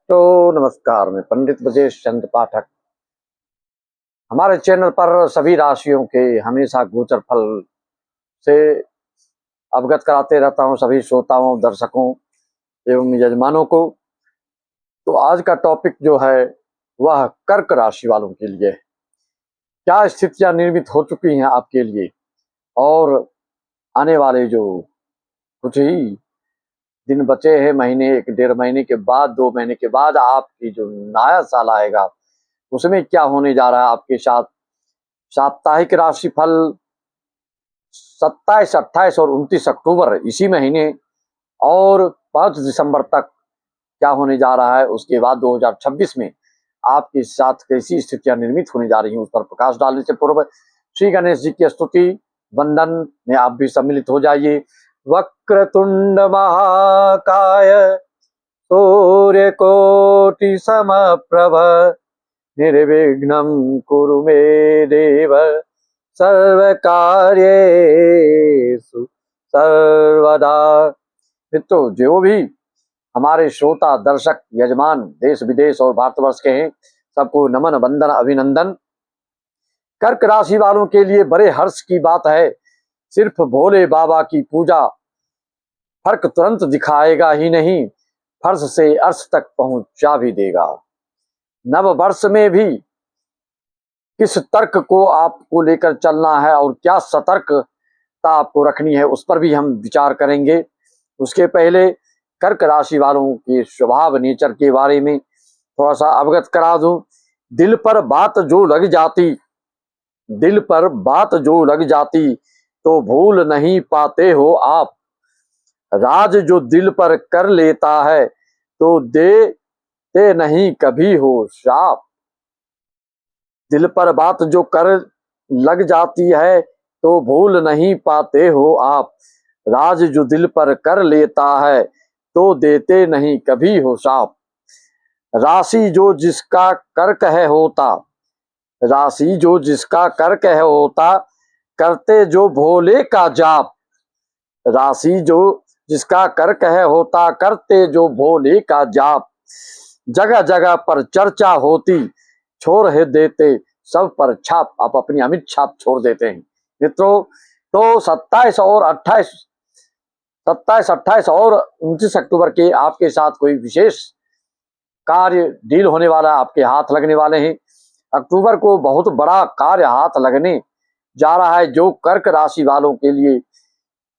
तो नमस्कार, मैं पंडित ब्रजेश चंद्र पाठक। हमारे चैनल पर सभी राशियों के हमेशा गोचर फल से अवगत कराते रहता हूं सभी श्रोताओं, दर्शकों एवं यजमानों को। तो आज का टॉपिक जो है वह कर्क राशि वालों के लिए है। क्या स्थितियां निर्मित हो चुकी हैं आपके लिए, और आने वाले जो कुछ ही दिन बचे हैं, महीने, 1-1.5 महीने के बाद, 2 महीने के बाद आपकी जो नया साल आएगा उसमें क्या होने जा रहा है आपके साथ। साप्ताहिक राशिफल 27, 28 और 29 अक्टूबर इसी महीने, और 5 दिसंबर तक क्या होने जा रहा है। उसके बाद 2026 में आपके साथ कैसी स्थितियां निर्मित होने जा रही हैं, उस पर प्रकाश डालने से पूर्व श्री गणेश जी की स्तुति वंदन में आप भी सम्मिलित हो जाइए। वक्रतुंड महाकाय सूर्यकोटि समप्रभ निर्विघ्नं कुरु मे देव सर्वकार्येषु सर्वदा। मित्रों, जो भी हमारे श्रोता, दर्शक, यजमान देश विदेश और भारतवर्ष के हैं, सबको नमन, वंदन, अभिनंदन। कर्क राशि वालों के लिए बड़े हर्ष की बात है। सिर्फ भोले बाबा की पूजा फर्क तुरंत दिखाएगा ही नहीं, फर्श से अर्श तक पहुंचा भी देगा। नव वर्ष में भी किस तर्क को आपको लेकर चलना है और क्या सतर्कता आपको रखनी है, उस पर भी हम विचार करेंगे। उसके पहले कर्क राशि वालों के स्वभाव, नेचर के बारे में थोड़ा सा अवगत करा दूं। दिल पर बात जो लग जाती तो भूल नहीं पाते हो आप। राज जो दिल पर कर लेता है तो देते नहीं कभी हो श्राप। दिल पर बात जो कर लग जाती है तो भूल नहीं पाते हो आप। राज जो दिल पर कर लेता है तो देते नहीं कभी हो श्राप। राशि जो जिसका कर्क है होता, करते जो भोले का जाप। राशि जो जिसका कर्क है होता, करते जो भोले का जाप। जगह जगह पर चर्चा होती, छोड़ है देते सब पर छाप। आप अपनी अमिट छाप छोड़ देते हैं मित्रों। तो 27, 28 और 29 अक्टूबर के आपके साथ कोई विशेष कार्य डील होने वाला है, आपके हाथ लगने वाले हैं। अक्टूबर को बहुत बड़ा कार्य हाथ लगने जा रहा है, जो कर्क राशि वालों के लिए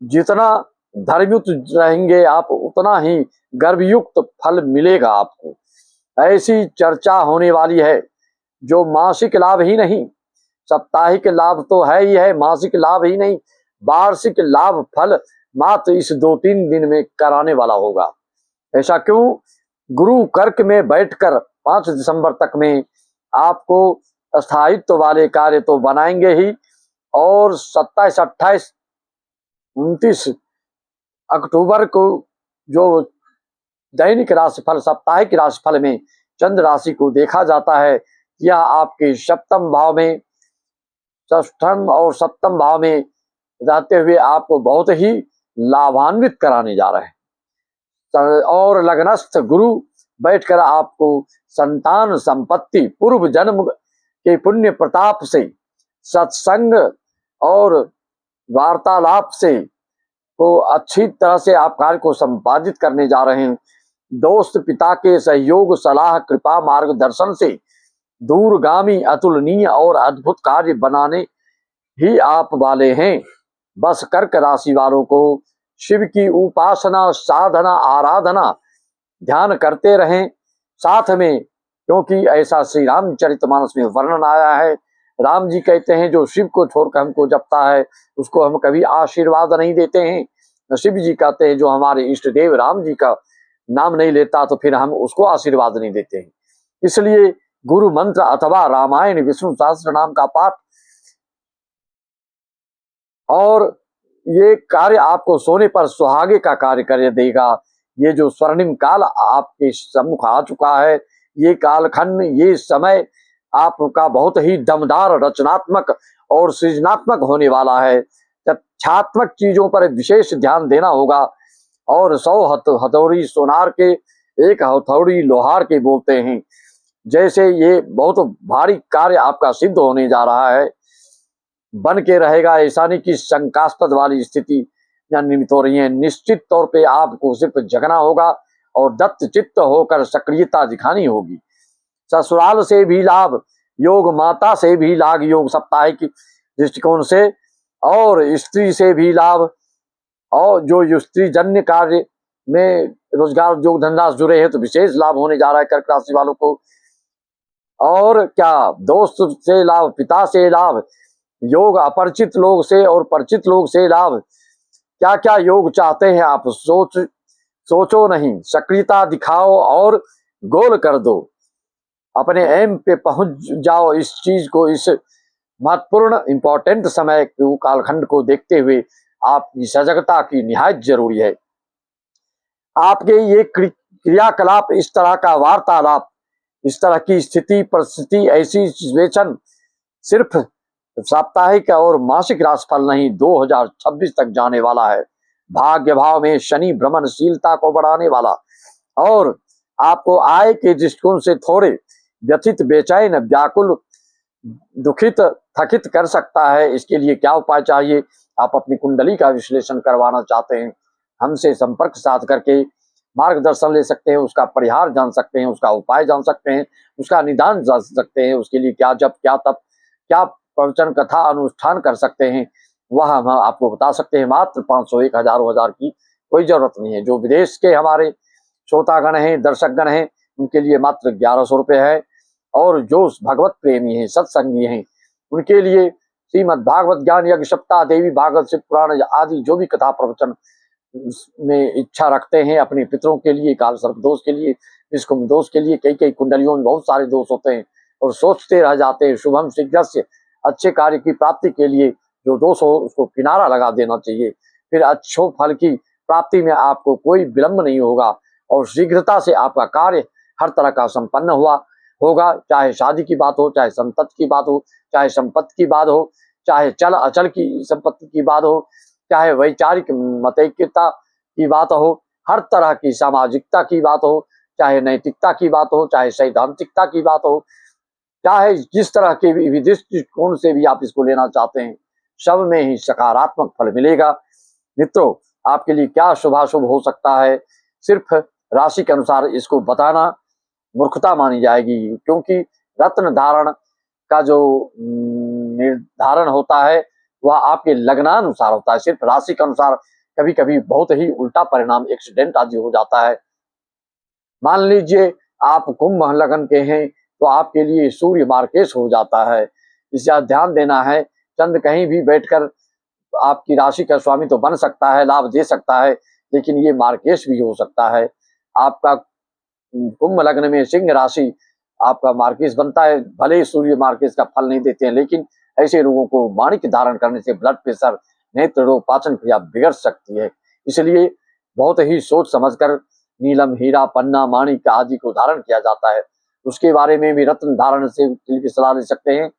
जितना धर्मयुक्त रहेंगे आप, उतना ही गर्वयुक्त फल मिलेगा आपको। ऐसी चर्चा होने वाली है जो मासिक लाभ ही नहीं, साप्ताहिक लाभ तो है ही है, मासिक लाभ ही नहीं, वार्षिक लाभ फल मात्र इस 2-3 दिन में कराने वाला होगा। ऐसा क्यों? गुरु कर्क में बैठकर 5 दिसंबर तक में आपको स्थायित्व वाले कार्य तो बनाएंगे ही, और 27, 28, 29 अक्टूबर को जो दैनिक राशिफल, साप्ताहिक राशिफल में चंद्र राशि को देखा जाता है, यह आपके षष्ठम और सप्तम भाव में रहते हुए आपको बहुत ही लाभान्वित कराने जा रहे हैं। और लग्नस्थ गुरु बैठकर आपको संतान संपत्ति, पूर्व जन्म के पुण्य प्रताप से, सत्संग और वार्तालाप से तो अच्छी तरह से आप कार्य को संपादित करने जा रहे हैं। दोस्त, पिता के सहयोग, सलाह, कृपा, मार्गदर्शन से दूरगामी, अतुलनीय और अद्भुत कार्य बनाने ही आप वाले हैं। बस कर्क राशि वालों को शिव की उपासना, साधना, आराधना, ध्यान करते रहें साथ में, क्योंकि ऐसा श्री रामचरितमानस में वर्णन आया है। राम जी कहते हैं, जो शिव को छोड़कर हमको जपता है उसको हम कभी आशीर्वाद नहीं देते हैं। शिव जी कहते हैं, जो हमारे इष्ट देव राम जी का नाम नहीं लेता तो फिर हम उसको आशीर्वाद नहीं देते हैं। इसलिए गुरु मंत्र अथवा रामायण, विष्णु सहस्त्र नाम का पाठ, और ये कार्य आपको सोने पर सुहागे का कार्य कर देगा। ये जो स्वर्णिम काल आपके सम्मुख आ चुका है, ये कालखंड, ये समय आपका बहुत ही दमदार, रचनात्मक और सृजनात्मक होने वाला है। तथ्यात्मक चीजों पर विशेष ध्यान देना होगा, और 100 हथौड़ी सोनार के एक हथौड़ी लोहार के बोलते हैं। जैसे ये बहुत भारी कार्य आपका सिद्ध होने जा रहा है, बन के रहेगा, ऐसा नहीं कि शंकास्पद वाली स्थिति या निर्मित हो रही है। निश्चित तौर पे आपको सिर्फ जगना होगा और दत्त चित्त होकर सक्रियता दिखानी होगी। ससुराल से भी लाभ योग, माता से भी लाभ योग साप्ताहिक दृष्टिकोण से, और स्त्री से भी लाभ, और जो स्त्री जन्य कार्य में रोजगार उद्योग धंधा से जुड़े हैं तो विशेष लाभ होने जा रहा है कर्क राशि वालों को। और क्या दोस्त से लाभ, पिता से लाभ योग, अपरिचित लोग से और परिचित लोग से लाभ। क्या क्या योग चाहते हैं आप, सोचो नहीं, सक्रियता दिखाओ और गोल कर दो, अपने एम पे पहुंच जाओ। इस चीज को, इस महत्वपूर्ण इंपॉर्टेंट समय कालखंड को देखते हुए आपकी सजगता की निहायत जरूरी है। आपके ये क्रियाकलाप, इस तरह का वार्तालाप, इस तरह की स्थिति परिस्थिति, ऐसी सिचुएशन सिर्फ साप्ताहिक और मासिक राशिफल नहीं, 2026 तक जाने वाला है। भाग्य भाव में शनि भ्रमणशीलता को बढ़ाने वाला और आपको आय के दृष्टिकोण से थोड़े व्यथित, बेचैन, व्याकुल, दुखित, थकित कर सकता है। इसके लिए क्या उपाय चाहिए? आप अपनी कुंडली का विश्लेषण करवाना चाहते हैं, हमसे संपर्क साध करके मार्गदर्शन ले सकते हैं, उसका परिहार जान सकते हैं, उसका उपाय जान सकते हैं, उसका निदान जान सकते हैं। उसके लिए क्या जप, क्या तप, क्या प्रवचन, कथा, अनुष्ठान कर सकते हैं, वह हम आपको बता सकते हैं। मात्र 500, 1000, 1000 की कोई जरूरत नहीं है। जो विदेश के हमारे श्रोतागण हैं, दर्शकगण हैं, उनके लिए मात्र 1100 रुपये है। और जो भगवत प्रेमी हैं, सत्संगी हैं, उनके लिए श्रीमद् भागवत ज्ञान यज्ञ सप्ताह, देवी भागवत, शिव पुराण आदि जो भी कथा प्रवचन में इच्छा रखते हैं, अपने पितरों के लिए, काल सर्प दोष के लिए, विषकुंभ दोष के लिए, कई कई कुंडलियों में बहुत सारे दोष होते हैं और सोचते रह जाते हैं। शुभम शीघ्रस्य, अच्छे कार्य की प्राप्ति के लिए जो दोष हो उसको किनारा लगा देना चाहिए, फिर अच्छे फल की प्राप्ति में आपको कोई विलंब नहीं होगा और शीघ्रता से आपका कार्य हर तरह का संपन्न होगा। चाहे शादी की बात हो, चाहे संपत्ति की बात हो, चाहे संपत्ति की बात हो, चाहे चल अचल की संपत्ति की बात हो, चाहे वैचारिक मतैक्यता की बात हो, हर तरह की सामाजिकता की बात हो, चाहे नैतिकता की बात हो, चाहे सैद्धांतिकता की बात हो, चाहे जिस तरह के भी दृष्टिकोण से भी आप इसको लेना चाहते हैं, सब में ही सकारात्मक फल मिलेगा। मित्रों, आपके लिए क्या शुभाशुभ हो सकता है, सिर्फ राशि के अनुसार इसको बताना मूर्खता मानी जाएगी, क्योंकि रत्न धारण का जो निर्धारण होता है वह आपके लग्नानुसार होता है। सिर्फ राशि के अनुसार कभी कभी बहुत ही उल्टा परिणाम, एक्सीडेंट आदि हो जाता है। मान लीजिए आप कुंभ लग्न के हैं तो आपके लिए सूर्य मार्केश हो जाता है। इसका ध्यान देना है। चंद्र कहीं भी बैठकर आपकी राशि का स्वामी तो बन सकता है, लाभ दे सकता है, लेकिन ये मार्केश भी हो सकता है। आपका कुंभ लग्न में सिंह राशि आपका मार्केश बनता है, भले ही सूर्य मार्केश का फल नहीं देते हैं, लेकिन ऐसे लोगों को माणिक धारण करने से ब्लड प्रेशर, नेत्र रोग, पाचन क्रिया बिगड़ सकती है। इसलिए बहुत ही सोच समझकर नीलम, हीरा, पन्ना, माणिक आदि को धारण किया जाता है। उसके बारे में भी रत्न धारण से सलाह ले सकते हैं।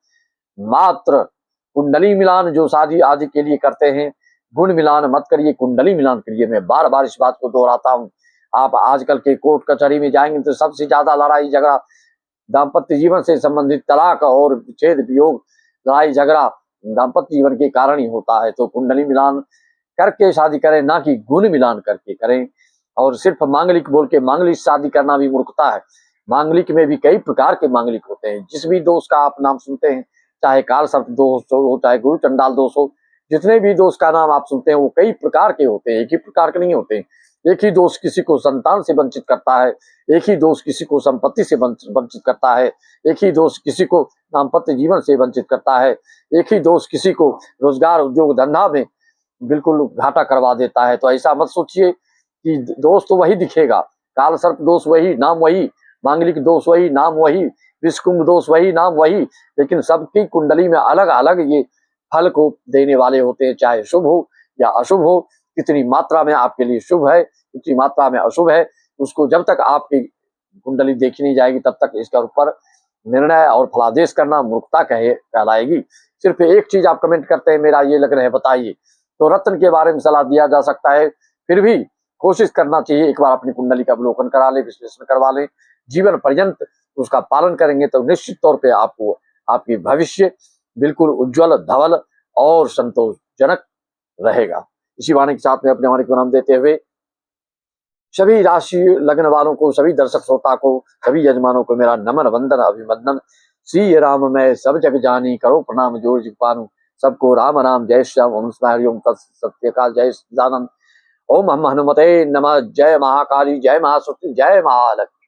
मात्र कुंडली मिलान जो शादी आदि के लिए करते हैं, गुण मिलान मत करिए, कुंडली मिलान करिए। मैं बार बार इस बात को दोहराता हूँ। आप आजकल के कोर्ट कचहरी में जाएंगे तो सबसे ज्यादा लड़ाई झगड़ा दाम्पत्य जीवन से संबंधित तलाक और विच्छेद, वियोग, लड़ाई झगड़ा दाम्पत्य जीवन के कारण ही होता है। तो कुंडली मिलान करके शादी करें, ना कि गुण मिलान करके करें। और सिर्फ मांगलिक बोल के मांगलिक शादी करना भी मूर्खता है। मांगलिक में भी कई प्रकार के मांगलिक होते हैं। जिस भी दोष का आप नाम सुनते हैं, चाहे काल सर्प दोष हो, चाहे गुरु चंडाल दोष हो, जितने भी दोष का नाम आप सुनते हैं वो कई प्रकार के होते हैं, एक ही प्रकार के नहीं होते। एक ही दोष किसी को संतान से वंचित करता है, एक ही दोष किसी को संपत्ति से वंचित करता है, एक ही दोष किसी को दाम्पत्य जीवन से वंचित करता है, एक ही दोष किसी को रोजगार उद्योग धंधा में बिल्कुल घाटा करवा देता है। तो ऐसा मत सोचिए कि दोष तो वही दिखेगा, काल सर्प दोष वही, नाम वही, मांगलिक दोष वही, नाम वही, विषकुंभ दोष वही, नाम वही, लेकिन सबकी कुंडली में अलग अलग ये फल को देने वाले होते हैं, चाहे शुभ हो या अशुभ हो। कितनी मात्रा में आपके लिए शुभ है, कितनी मात्रा में अशुभ है, उसको जब तक आपकी कुंडली देखी नहीं जाएगी तब तक इसका ऊपर निर्णय और फलादेश करना मूर्खता कहलाएगी। सिर्फ एक चीज आप कमेंट करते हैं, मेरा ये लग्न है बताइए, तो रत्न के बारे में सलाह दिया जा सकता है। फिर भी कोशिश करना चाहिए, एक बार अपनी कुंडली का अवलोकन करा ले, विश्लेषण करवा लें, जीवन पर्यंत उसका पालन करेंगे तो निश्चित तौर पे आपको आपकी भविष्य बिल्कुल उज्जवल, धवल और संतोषजनक रहेगा। इसी वाणी के साथ में अपने वाणी को नाम देते हुए सभी राशि लग्न वालों को, सभी दर्शक श्रोता को, सभी यजमानों को मेरा नमन, वंदन, अभिवंदन। श्री राम मैं सब जग जानी, करो प्रणाम जोर जिग पानू। सबको राम राम, जय श्याम, ओम स्मः हरि ओम सत्य का, जय सच्चिदानंद। ओम हम हनुमते नमः। जय महाकाली, जय महाशक्ति, जय महालक्ष्मी।